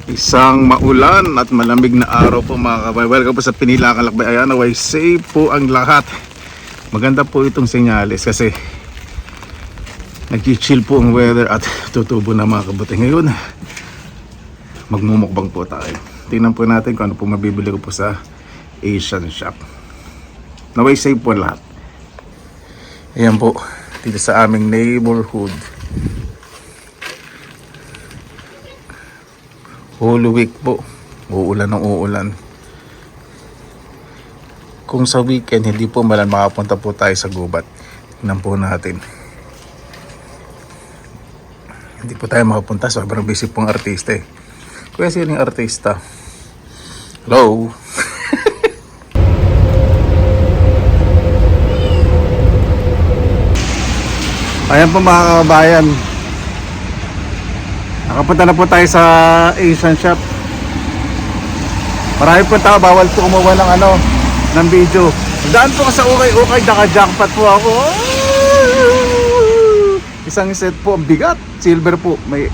Isang maulan at malamig na araw po mga kabay. Welcome po sa Pinila Kalakbay. Ayan, away safe po ang lahat. Maganda po itong senyales kasi nag-chill po ang weather at tutubo na mga kabuti. Ngayon, magmumukbang po tayo. Tingnan po natin kung ano po mabibili ko po sa Asian shop. Naway safe po lahat. Ayan po, dito sa aming neighborhood. Holy week po, uulan ng uulan. Kung sa weekend hindi po malan makapunta po tayo sa gubat, tingnan po natin. Hindi po tayo makapunta, sobrang busy pong artista eh. Kuya, sino yung artista? Hello? Ayan po mga kabayan, nakapunta na po tayo sa Asian shop. Marami po tao, bawal po kumuha ng video. Daan po sa ukay-ukay, naka-jackpot po ako. Isang set po, bigat, silver po. May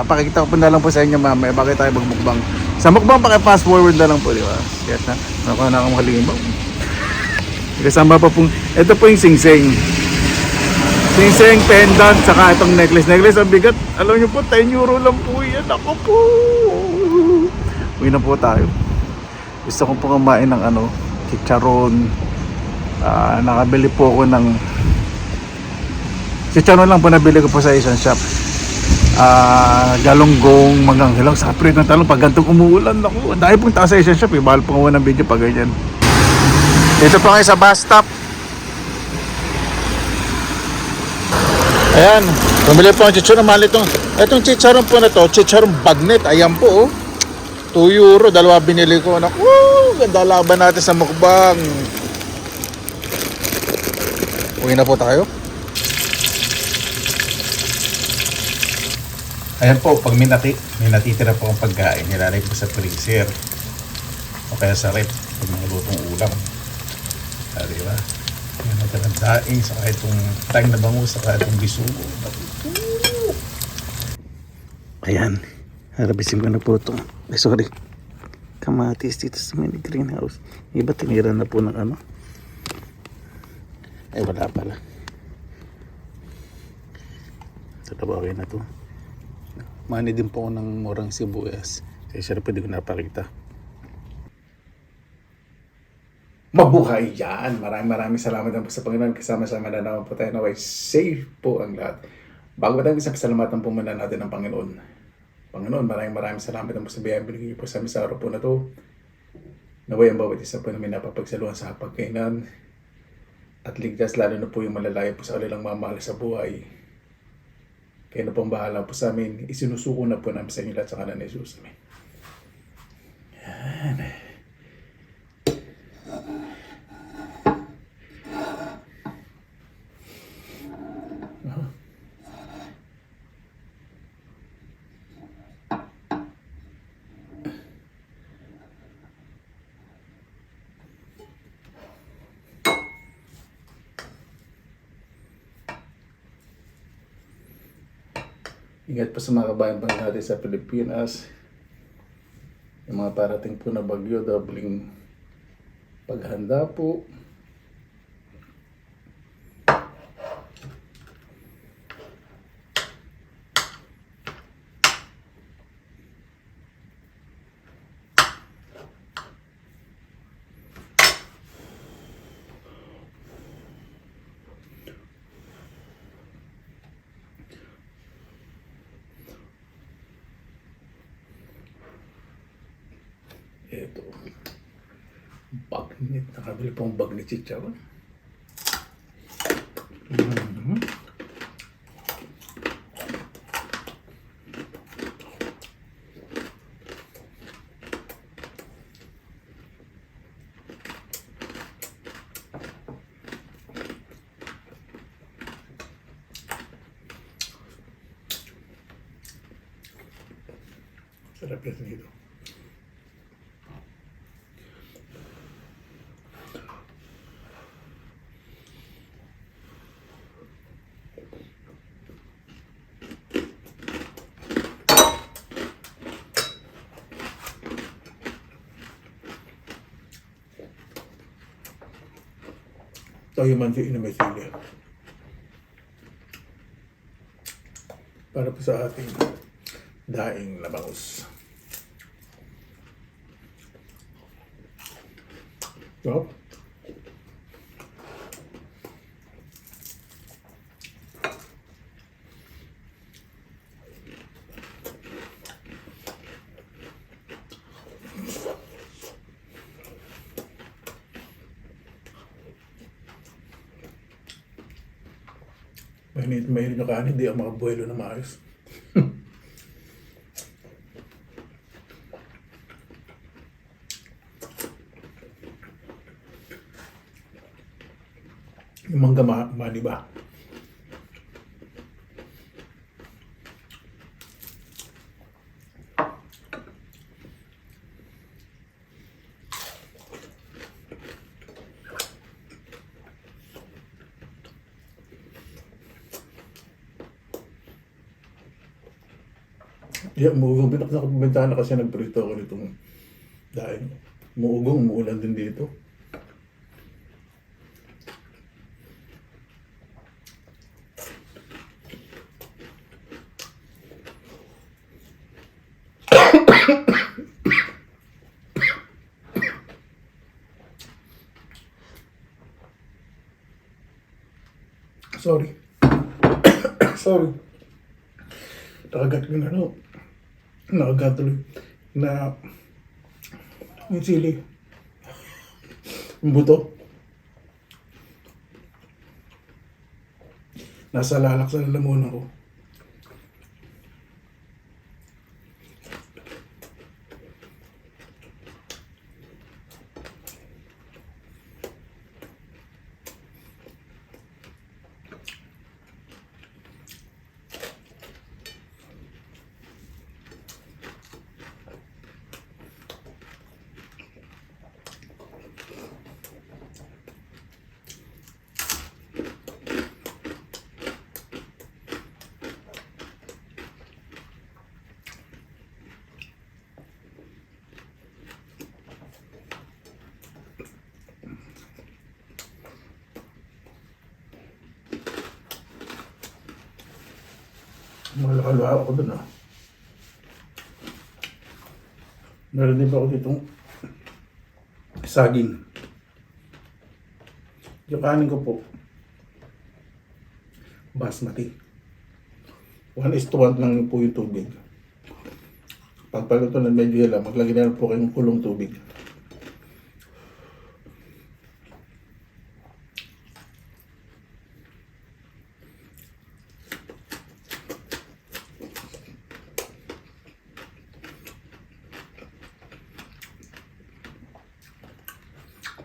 pakikita ko po na lang po sa inyo mamaya bakit tayo magmukbang. Sa mukbang paki-fast forward na lang po, di ba? Kaya nakuha na akong makalimaw. Kasama pa pong, ito po yung sing-sing. Sing-sing, pendant, saka itong necklace. Necklace ang bigat. Alam nyo po, 10 euro lang po yan. Ako po. Uwi na po tayo. Gusto ko po kumain ng chicharon. Nakabili po ako ng chicharon lang po nabili ko po sa Asian shop. Galonggong, manggang hilaw. Sa pre ng talong, pag gantong umuulan ako. Dahil pong taas sa Asian shop, bahal po ng video pag ganyan. Dito po kayo sa bus stop. Ayan, bumili po ang chicharon. Mahal itong chicharon po na to, chicharon bagnet. Ayan po, 2 euro, dalawa binili ko. Naku, ganda laban natin sa mukbang. Uwi na po tayo. Ayan po, pag may natitira po ang pagkain, nilalagay po sa freezer o kaya sa rep pag mga lutong ulam. Diba? Yan natin ang daing, saka itong tayong na bangus, saka itong bisugo. Ayan, harabisin ko na po itong, kamatis dito sa mini greenhouse. Iba tinira na po ng wala pala. Tatawagin na to. Mani din po ako ng murang sibuyas. Kasi siya pwede ko napakita. Mabuhay yan! Maraming salamat po sa Panginoon. Kasama-sama na naman po tayo naway safe po ang lahat. Bago tayo isang pasalamatan po muna natin ng Panginoon. Panginoon, maraming salamat po sa biyayang binigay po sa amin sa araw po na to. Naway ang bawat isa po namin napapagsaluhan sa pagkainan at ligtas, lalo na po yung malalayo po sa kanilang mamahal sa buhay. Kaya na pong bahala po sa amin. Isinusuko na po namin sa inyo lahat sa kanan ni Jesus. Amen. Yan. Ingat po sa mga kabayan po natin sa Pilipinas. Yung mga parating po na bagyo, dobling paghanda po. Ito, bagnet. Nakabili po ang bagnet chicharon. Sarap yan nito. toyo mansi na may sili. Para po sa ating daing na bangus. So, mainit yung kanin, hindi ako makabuelo na maayos. Yung mangga mani ba? Yeah, muugong binak sa bintana kasi nagprito ako nitong dahil muugong, umuulan din dito. Sorry. Sorry. Nakagat ko na nakagat tuloy na yung sili. Yung buto. Nasa lalak sa lalamunan ko. Malakalawa ako dun Meron din pa ako ditong saging. Yung kanin ko po, basmati. 1:1 lang po yung tubig. Pagpaluto na medyo yala, maglagay na po kayong kulong tubig.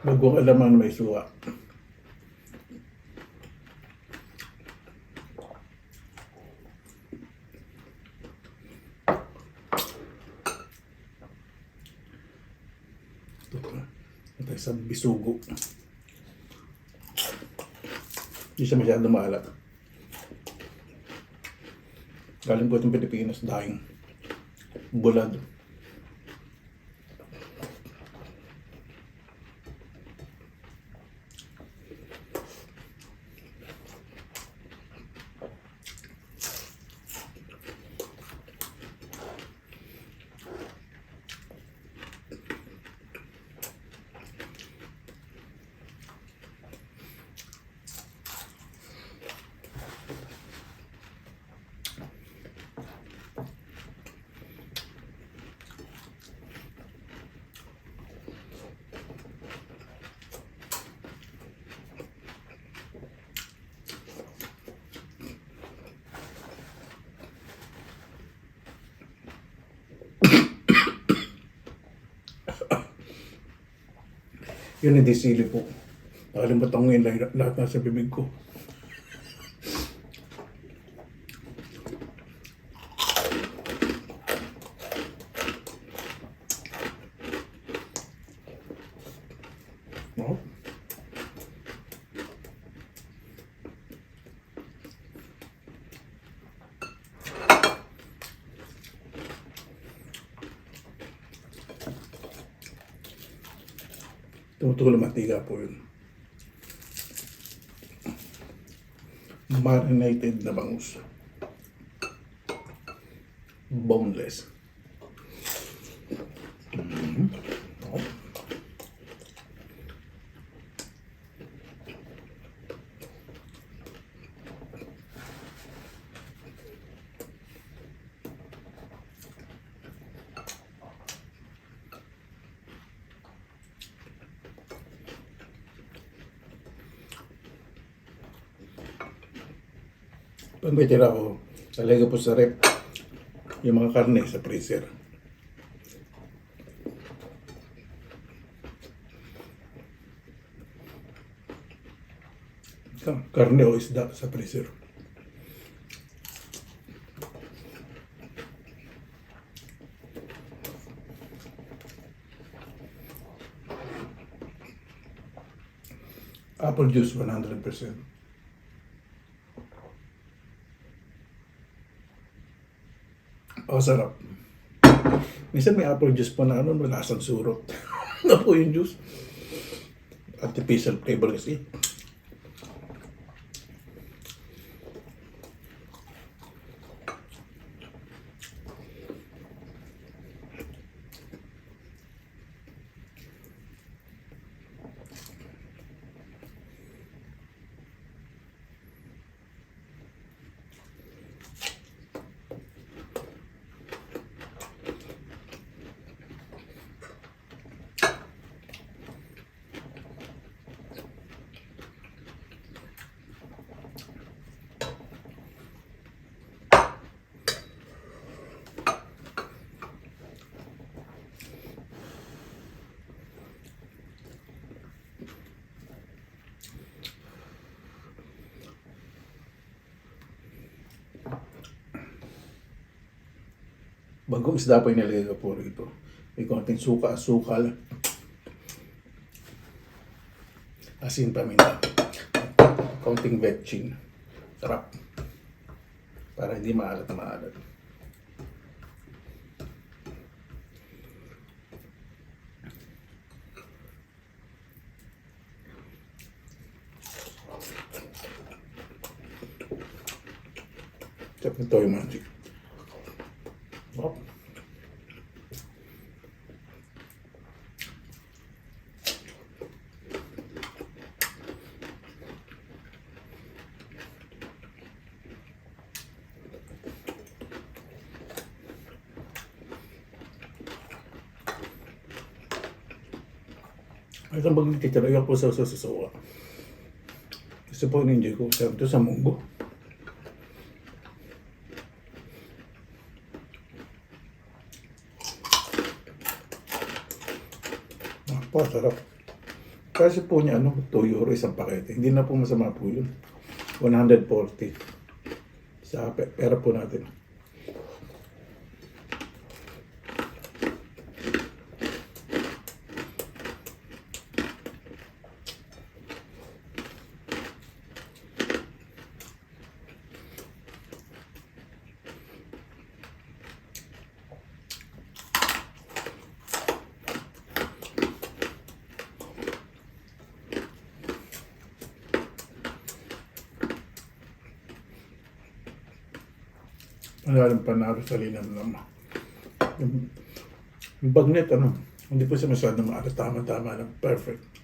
Huwag kong alaman na may suwa. Ito sa bisugo. Hindi siya masyadong maalat. Galing ko itong Pilipinas, daing bulad. Yun hindi sili po. Nakalimutan ko yun lahat nasa bibig ko. No? Tumutulo mantika po yun. marinated na bangus. Boneless. Oh. Pag may tira ko, talaga po sa rep yung mga karne sa freezer. Karne o isda sa freezer. Apple juice 100%. Oh, sarap. Minsan may apple juice pa na malasang surot. Ano po yung juice? Artificial flavor kasi. Bagong isda po yung nilagay ko po rito. May konting suka, asukal, asin paminta, konting vetchin. Sarap. Para hindi maalat na maalat. Sarap nito yung magic. Oh. Ito magtitirayo po sa susuwa. Gusto po ninyo ko ito sa munggo. Sarap. Kasi po niya, 2 euro isang pakete. Hindi na po masama po yun. 140. Sa pera po natin. Malalim panalo sa linam naman. Yung bagnet, hindi po siya masyadong maalat. Tama-tama lang. Perfect.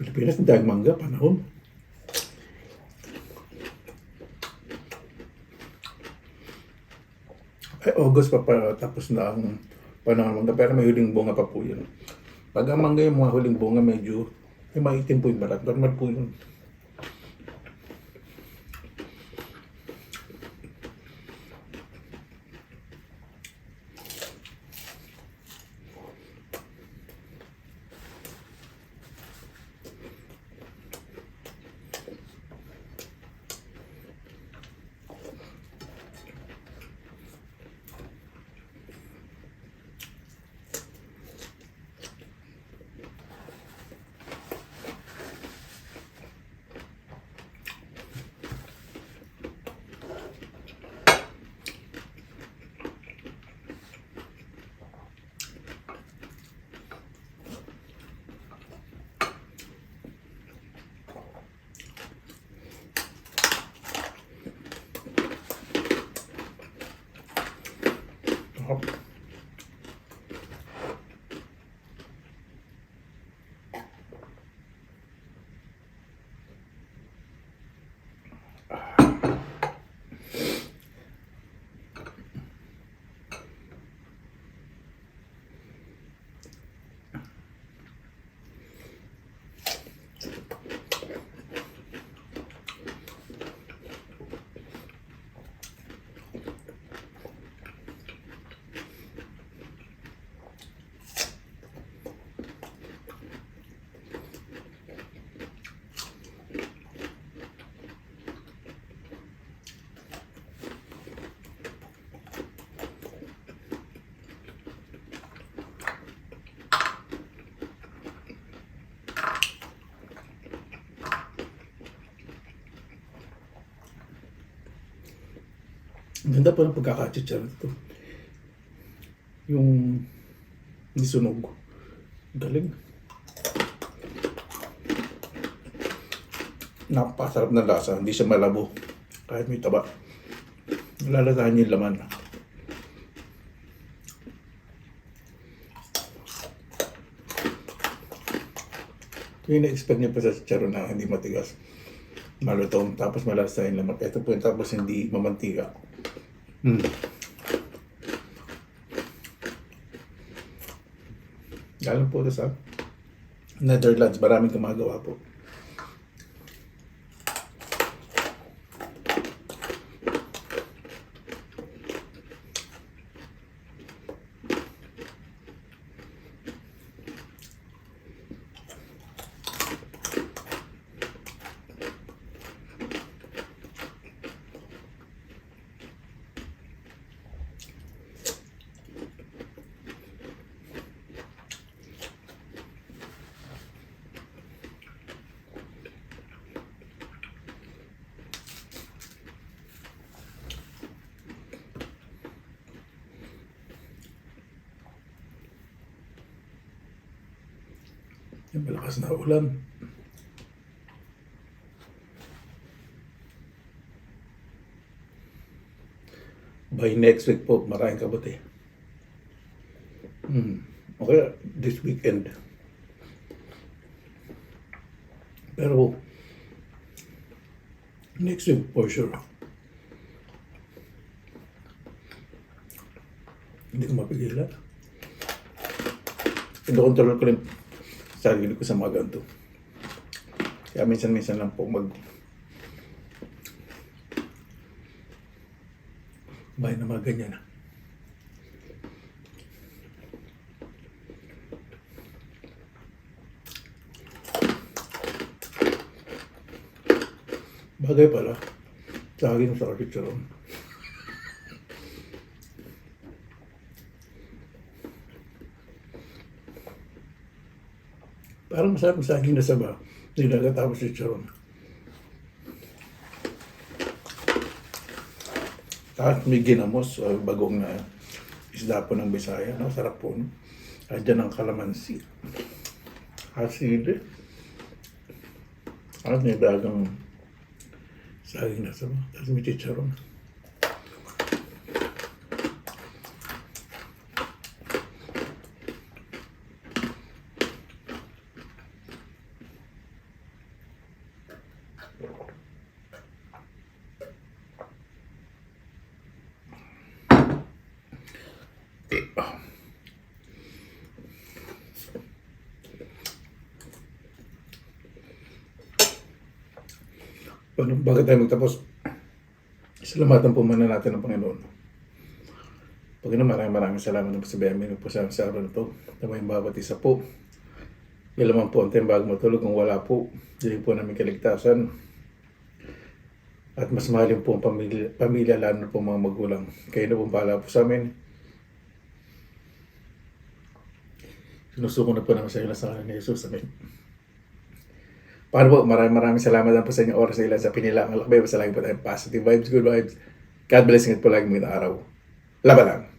Pilipinas, dahil mangga, panahon. Ay, August pa tapos na ang panahon ng mangga, pero may huling bunga pa po yun. Pag ang mangga yung mga huling bunga, medyo may maitim po yung balat. Normal po yun. Ang ganda po ng pagkakachichar nito. Yung hindi sunog. Galing. Napakasarap na lasa. Hindi siya malabo. Kahit may taba. Lalatahan niya yung laman. Kung yung na-expect niyo pa sa chicharon na hindi matigas, malutong, tapos malasa yung laman. Ito po yung tapos hindi mamantika. Galing po ito sa Netherlands. Maraming gumagawa po. Yung malakas na ulan. By next week po, maraming kabuti. Okay, this weekend. Pero, next week for sure. Hindi ko mapigilan. Pinokontrol ko rin sarili ko sa mga ganito. Kaya minsan-minsan lang po kumain na mga ganyan. Bagay pala sa akin sa chicharon. Parang masarap sa akin na saba. Nilagat tapos chicharon. Tapos may ginamos, bagong na isda po ng Bisaya. No? Sarap po. No? At dyan ang kalamansi. Asili. At may dagang saging na saba. Tapos may chicharon. Bago tayo magtapos, salamatan po muna natin ang Panginoon. Panginoon, maraming salamat po sa biyaya po sa araw na ito. Tama yung bawat isa po. Yan naman po ang tayong bago matulog. Kung wala po, hindi po namin kaligtasan. At mas mahalin po ang pamilya lalo na po mga magulang. Kayo na pong bahala po sa amin. Sinusuko na po namin sa inyo sa kanan ni Jesus. Amen. Paano po? Maraming salamat po sa inyong oras sa ilan sa pinilang alakbay. Basta lagi po tayong positive vibes, good vibes. God bless po lagi mga araw. Laban lang!